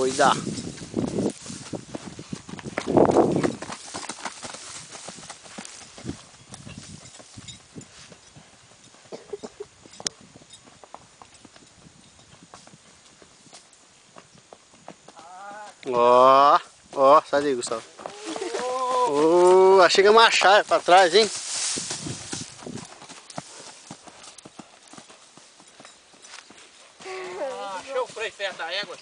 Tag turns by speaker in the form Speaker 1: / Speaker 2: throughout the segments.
Speaker 1: doida. Ó, ó, sai daí, Gustavo. Achei que ia marchar pra trás, hein?
Speaker 2: Achei o freio perto da égua.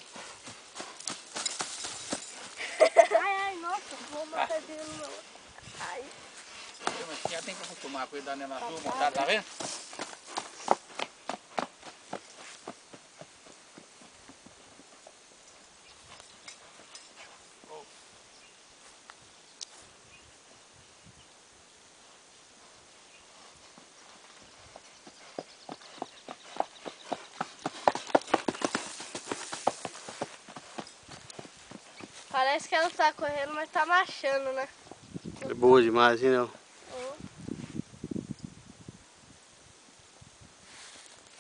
Speaker 3: Ai, nossa, vou matar dele não. Ai.
Speaker 2: Mas já tem que acostumar com ele dando na sua montada, tá vendo?
Speaker 3: Parece que ela tá correndo, mas tá marchando, né?
Speaker 1: É boa demais, hein, não?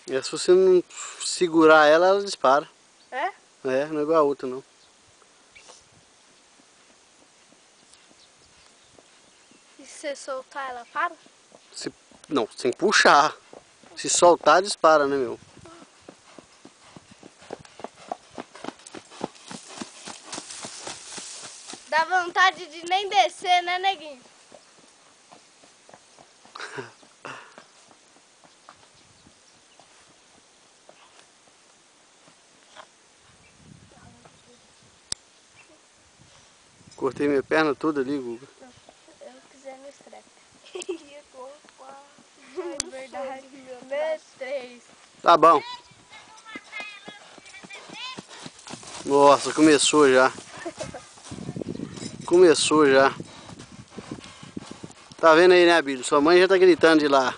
Speaker 1: E se você não segurar ela, ela dispara.
Speaker 3: É?
Speaker 1: É, não é igual a outra, não.
Speaker 3: E se você soltar, ela para?
Speaker 1: Não, sem puxar. Se soltar, dispara, né, meu?
Speaker 3: Dá vontade de nem descer, né, neguinho?
Speaker 1: Cortei minha perna toda ali, Guga.
Speaker 3: Eu quiser no estrepe. É verdade, meu 3.
Speaker 1: Tá bom. Nossa, começou já. Começou já. Tá vendo aí, né, Bílio? Sua mãe já tá gritando de lá.